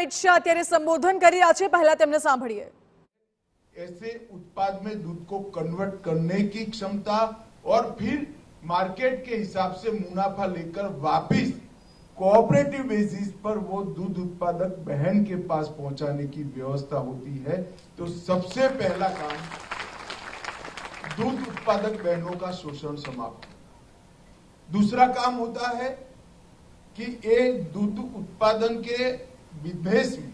અમિત શાહ અત્યારે સંબોધન કરી રહ્યા છે, પહેલા તેમને સાંભળીએ। ऐसे उत्पाद में दूध को कन्वर्ट करने की क्षमता और फिर मार्केट के हिसाब से मुनाफा लेकर वापस कोऑपरेटिव बेसिस पर वो दूध उत्पादक बहन के पास पहुंचाने की व्यवस्था होती है। तो सबसे पहला काम दूध उत्पादक बहनों का शोषण समाप्त। दूसरा काम होता है कि एक दूध उत्पादन के बिजनेस में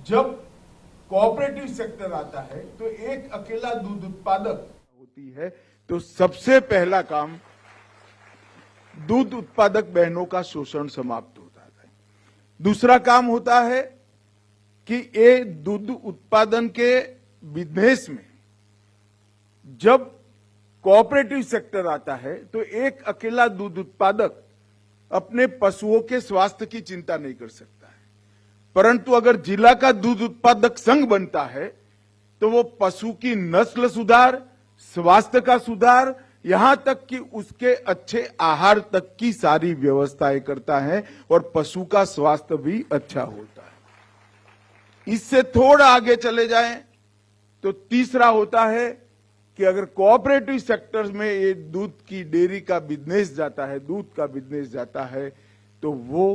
जब कोऑपरेटिव सेक्टर आता है तो एक अकेला दूध उत्पादक होती है। तो सबसे पहला काम दूध उत्पादक बहनों का शोषण समाप्त होता है। दूसरा काम होता है कि ये दूध उत्पादन के बिजनेस में जब कोऑपरेटिव सेक्टर आता है तो एक अकेला दूध उत्पादक अपने पशुओं के स्वास्थ्य की चिंता नहीं कर सकता है, परंतु अगर जिला का दूध उत्पादक संघ बनता है तो वो पशु की नस्ल सुधार, स्वास्थ्य का सुधार, यहां तक कि उसके अच्छे आहार तक की सारी व्यवस्थाएं करता है और पशु का स्वास्थ्य भी अच्छा होता है। इससे थोड़ा आगे चले जाएं तो तीसरा होता है कि अगर कोऑपरेटिव सेक्टर में ये दूध की डेयरी का बिजनेस जाता है, दूध का बिजनेस जाता है, तो वो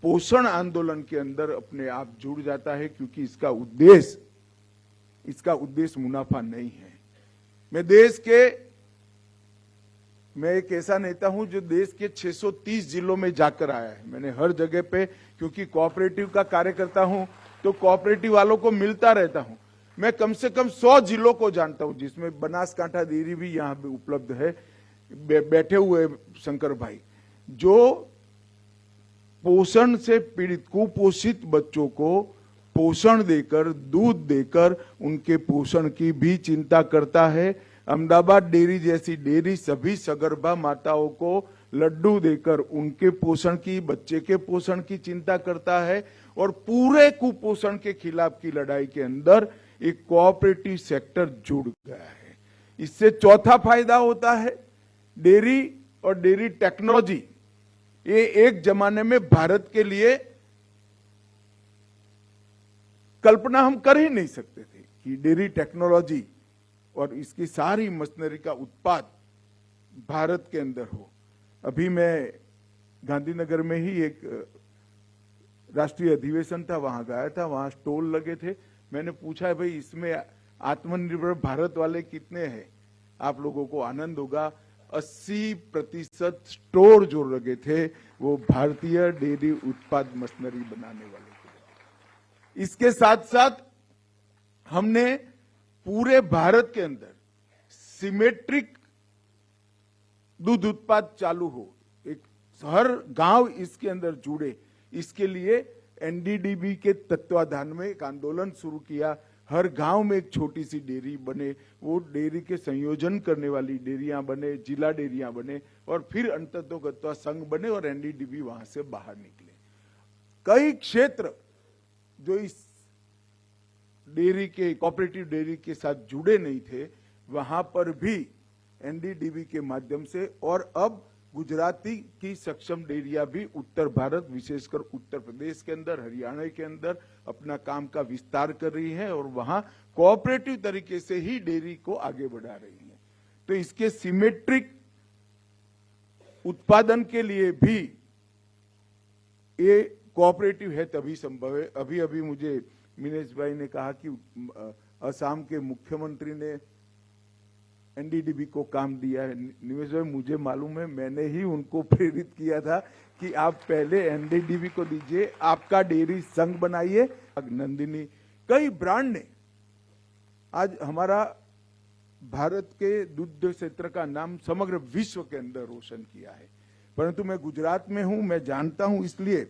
पोषण आंदोलन के अंदर अपने आप जुड़ जाता है, क्योंकि इसका उद्देश्य मुनाफा नहीं है। मैं एक ऐसा नेता हूं जो देश के 630 जिलों में जाकर आया है। मैंने हर जगह पे, क्योंकि कोऑपरेटिव का कार्य करता हूं तो कोऑपरेटिव वालों को मिलता रहता हूं। मैं कम से कम 100 जिलों को जानता हूं, जिसमें बनासकांठा डेयरी भी यहां पे उपलब्ध है। बैठे हुए शंकर भाई जो पोषण से पीड़ित कुपोषित बच्चों को पोषण देकर, दूध देकर उनके पोषण की भी चिंता करता है। अहमदाबाद डेयरी जैसी डेयरी सभी सगर्भा माताओं को लड्डू देकर उनके पोषण की, बच्चे के पोषण की चिंता करता है। और पूरे कुपोषण के खिलाफ की लड़ाई के अंदर एक कोऑपरेटिव सेक्टर जुड़ गया है। इससे चौथा फायदा होता है डेयरी और डेयरी टेक्नोलॉजी। ये एक जमाने में भारत के लिए कल्पना हम कर ही नहीं सकते थे कि डेयरी टेक्नोलॉजी और इसकी सारी मशीनरी का उत्पाद भारत के अंदर हो। अभी मैं गांधीनगर में ही एक राष्ट्रीय अधिवेशन था, वहां गया था, वहां स्टॉल लगे थे। मैंने पूछा है भाई इसमें आत्मनिर्भर भारत वाले कितने हैं, आप लोगों को आनंद होगा। 80% स्टोर जो लगे थे वो भारतीय डेयरी उत्पाद मशीनरी बनाने वाले थे। इसके साथ साथ हमने पूरे भारत के अंदर सिमेट्रिक दूध उत्पाद चालू हो, एक हर गांव इसके अंदर जुड़े, इसके लिए एनडीडीबी के तत्वाधान में एक आंदोलन शुरू किया। हर गांव में एक छोटी सी डेयरी बने, वो डेयरी के संयोजन करने वाली डेयरियां बने, जिला डेयरियां बने और फिर अंततोगत्वा संघ बने और एनडीडीबी वहां से बाहर निकले। कई क्षेत्र जो इस डेयरी के, कोऑपरेटिव डेयरी के साथ जुड़े नहीं थे, वहां पर भी एनडीडीबी के माध्यम से, और अब गुजराती की सक्षम डेयरियां भी उत्तर भारत, विशेषकर उत्तर प्रदेश के अंदर, हरियाणा के अंदर अपना काम का विस्तार कर रही है और वहां कोऑपरेटिव तरीके से ही डेयरी को आगे बढ़ा रही है। तो इसके सिमेट्रिक उत्पादन के लिए भी ये कोऑपरेटिव है तभी संभव है। अभी अभी मुझे मिनेश भाई ने कहा कि असम के मुख्यमंत्री ने एनडीडीबी को काम दिया है। निमेश भाई मुझे मालूम है, मैंने ही उनको प्रेरित किया था कि आप पहले एनडीडीबी को दीजिए, आपका डेयरी संघ बनाइए। नंदिनी, कई ब्रांड ने आज हमारा भारत के दुग्ध क्षेत्र का नाम समग्र विश्व के अंदर रोशन किया है। परंतु मैं गुजरात में हूं, मैं जानता हूं, इसलिए